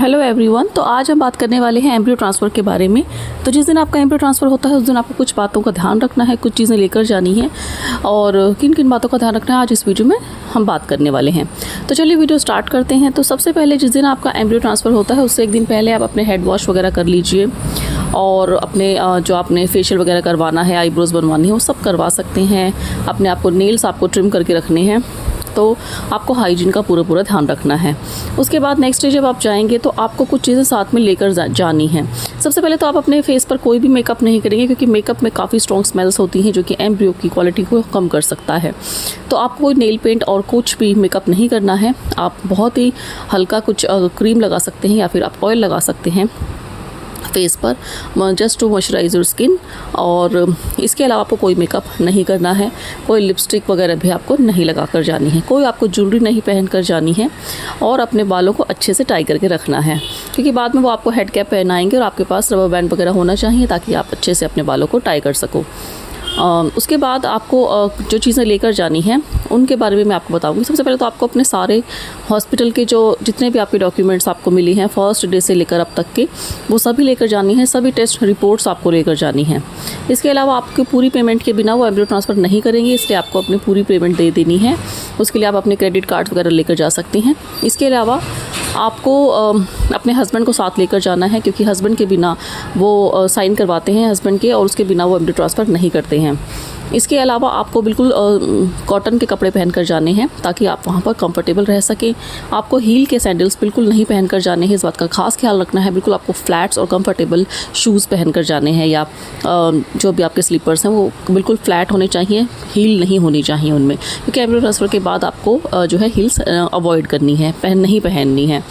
Hello everyone. तो आज हम बात करने वाले हैं एम्ब्रियो ट्रांसफ़र के बारे में। तो जिस दिन आपका एम्ब्रियो ट्रांसफ़र होता है उस दिन आपको कुछ बातों का ध्यान रखना है, कुछ चीज़ें लेकर जानी है और किन किन बातों का ध्यान रखना है आज इस वीडियो में हम बात करने वाले हैं। तो चलिए वीडियो स्टार्ट करते हैं। तो सबसे पहले जिस दिन आपका एम्ब्रियो ट्रांसफ़र होता है उससे एक दिन पहले आप अपने हेड वॉश वगैरह कर लीजिए और अपने जो आपने फेशियल वगैरह करवाना है, आईब्रोज़ बनवानी है, वो सब करवा सकते हैं। अपने आपको नेल्स आपको ट्रिम करके रखने हैं, तो आपको हाइजीन का पूरा ध्यान रखना है। उसके बाद नेक्स्ट डे जब आप जाएंगे तो आपको कुछ चीज़ें साथ में लेकर जानी है। सबसे पहले तो आप अपने फेस पर कोई भी मेकअप नहीं करेंगे क्योंकि मेकअप में काफ़ी स्ट्रॉन्ग स्मेल्स होती हैं जो कि एम्ब्रियो की क्वालिटी को कम कर सकता है। तो आपको कोई नेल पेंट और कुछ भी मेकअप नहीं करना है। आप बहुत ही हल्का कुछ क्रीम लगा सकते हैं या फिर आप ऑयल लगा सकते हैं फेस पर just to moisturise your skin. और इसके अलावा आपको कोई मेकअप नहीं करना है, कोई लिपस्टिक वगैरह भी आपको नहीं लगा कर जानी है, कोई आपको ज्वेलरी नहीं पहन कर जानी है और अपने बालों को अच्छे से टाई करके रखना है क्योंकि बाद में वो आपको हेड कैप पहनाएंगे और आपके पास रबर बैंड वगैरह होना चाहिए ताकि आप अच्छे से अपने बालों को टाई कर सको। उसके बाद आपको जो चीज़ें लेकर जानी हैं उनके बारे में मैं आपको बताऊंगी। सबसे पहले तो आपको अपने सारे हॉस्पिटल के जो जितने भी आपके डॉक्यूमेंट्स आपको मिली हैं फर्स्ट डे से लेकर अब तक के, वो सभी लेकर जानी है। सभी टेस्ट रिपोर्ट्स आपको लेकर जानी है। इसके अलावा आपकी पूरी पेमेंट के बिना वो एम्ब्रियो ट्रांसफ़र नहीं करेंगे, इसलिए आपको अपनी पूरी पेमेंट दे देनी है। उसके लिए आप अपने क्रेडिट कार्ड वगैरह लेकर जा सकते हैं। इसके अलावा आपको अपने हस्बैंड को साथ लेकर जाना है क्योंकि हस्बैंड के बिना वो साइन करवाते हैं हस्बैंड के और उसके बिना वो एम्ब्रियो ट्रांसफ़र नहीं करते हैं। इसके अलावा आपको बिल्कुल कॉटन के कपड़े पहनकर जाने हैं ताकि आप वहाँ पर कंफर्टेबल रह सकें। आपको हील के सैंडल्स बिल्कुल नहीं पहनकर जाने हैं, इस बात का खास ख्याल रखना है। बिल्कुल आपको फ्लैट्स और कंफर्टेबल शूज़ पहनकर जाने हैं या जो भी आपके स्लीपर्स हैं वो बिल्कुल फ्लैट होने चाहिए, हील नहीं होनी चाहिए उनमें क्योंकि एम्ब्रियो ट्रांसफ़र के बाद आपको जो है हील्स अवॉइड करनी है, नहीं पहननी है।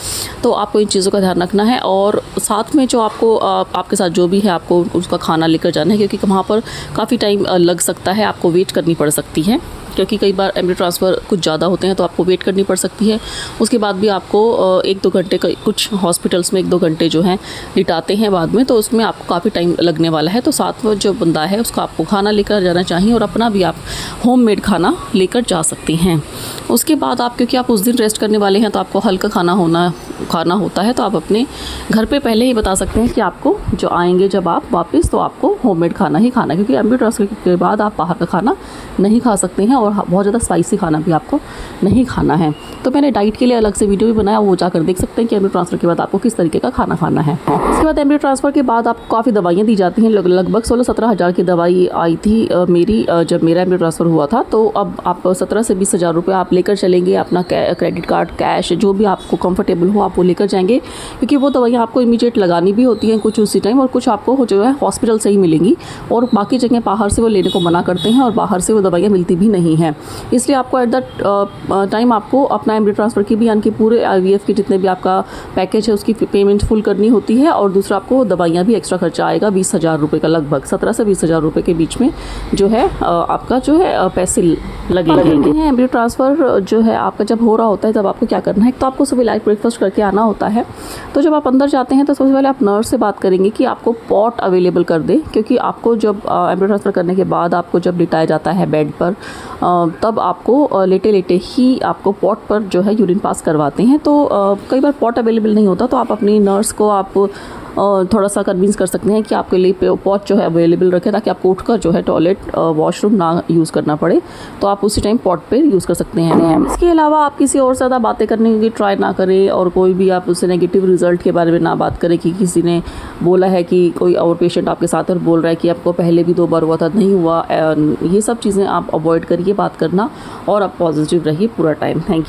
तो आपको इन चीज़ों का ध्यान रखना है और साथ में जो आपको आपके साथ जो भी है आपको उसका खाना लेकर जाना है क्योंकि वहाँ पर काफ़ी टाइम लग सकता है, आपको वेट करनी पड़ सकती है क्योंकि कई बार एम्ब्रियो ट्रांसफ़र कुछ ज़्यादा होते हैं तो आपको वेट करनी पड़ सकती है। उसके बाद भी आपको 1-2 घंटे कुछ हॉस्पिटल्स में 1-2 घंटे जो हैं लिटाते हैं बाद में, तो उसमें आपको काफ़ी टाइम लगने वाला है। तो साथ में जो बंदा है उसका आपको खाना लेकर जाना चाहिए और अपना भी आप होममेड खाना लेकर जा सकते हैं। उसके बाद आप क्योंकि आप उस दिन रेस्ट करने वाले हैं तो आपको हल्का खाना होता है, तो आप अपने घर पे पहले ही बता सकते हैं कि आपको जो आएंगे जब आप वापस तो आपको होममेड खाना ही खाना है क्योंकि एम्ब्रियो ट्रांसफ़र के बाद आप बाहर का खाना नहीं खा सकते हैं और बहुत ज़्यादा स्पाइसी खाना भी आपको नहीं खाना है। तो मैंने डाइट के लिए अलग से वीडियो भी बनाया, वो जाकर देख सकते हैं कि एम्ब्रियो ट्रांसफ़र के बाद आपको किस तरीके का खाना खाना है। इसके बाद एम्ब्रियो ट्रांसफ़र के बाद आपको काफ़ी दवाइयाँ दी जाती हैं। लगभग 16-17 हज़ार की दवाई आई थी मेरी जब मेरा एम्ब्रियो ट्रांसफ़र हुआ था। तो अब आप 17 से 20 हज़ार रुपये आप लेकर चलेंगे। अपना क्रेडिट कार्ड, कैश जो भी आपको कंफर्टेबल हो आप वो लेकर जाएंगे क्योंकि वो दवाइयाँ आपको इमीडिएट लगानी भी होती हैं कुछ उसी टाइम और कुछ आपको जो है हॉस्पिटल से ही मिलेंगी और बाकी जगह बाहर से वो लेने को मना करते हैं और बाहर से वो दवाइयाँ मिलती भी नहीं हैं। इसलिए आपको एट द टाइम आपको अपना एम्ब्रियो ट्रांसफ़र की भी यानी कि पूरे IVF के जितने भी आपका पैकेज है उसकी पेमेंट फुल करनी होती है और दूसरा आपको दवाइयाँ भी एक्स्ट्रा खर्चा आएगा 20 हज़ार रुपये का, लगभग 17 से 20 हज़ार रुपये के बीच में जो है आपका जो है पैसे लगेंगे। एम्ब्रियो ट्रांसफ़र जो है आपका जब हो रहा होता है तब आपको क्या करना है, तो आपको सुबह लाइट ब्रेकफास्ट करके आना होता है। तो जब आप अंदर जाते हैं तो सबसे पहले आप नर्स से बात करेंगे कि आपको पॉट अवेलेबल कर दे क्योंकि आपको जब एम्ब्रियो ट्रांसफ़र करने के बाद आपको जब लिटाया जाता है बेड पर तब आपको लेटे लेटे ही आपको पॉट पर जो है यूरिन पास करवाते हैं। तो कई बार पॉट अवेलेबल नहीं होता तो आप अपनी नर्स को आप थोड़ा सा कन्विंस कर सकते हैं कि आपके लिए पॉट जो है अवेलेबल रखें ताकि आपको उठकर जो है टॉयलेट वॉशरूम ना यूज़ करना पड़े, तो आप उसी टाइम पॉट पे यूज़ कर सकते हैं। इसके अलावा आप किसी और ज़्यादा बातें करने की ट्राई ना करें और कोई भी आप उससे नेगेटिव रिजल्ट के बारे में ना बात करें कि किसी ने बोला है कि कोई और पेशेंट आपके साथ और बोल रहा है कि आपको पहले भी 2 बार हुआ था नहीं हुआ। ये सब चीज़ें आप अवॉइड करिए बात करना और आप पॉजिटिव रहिए पूरा टाइम। Thank you.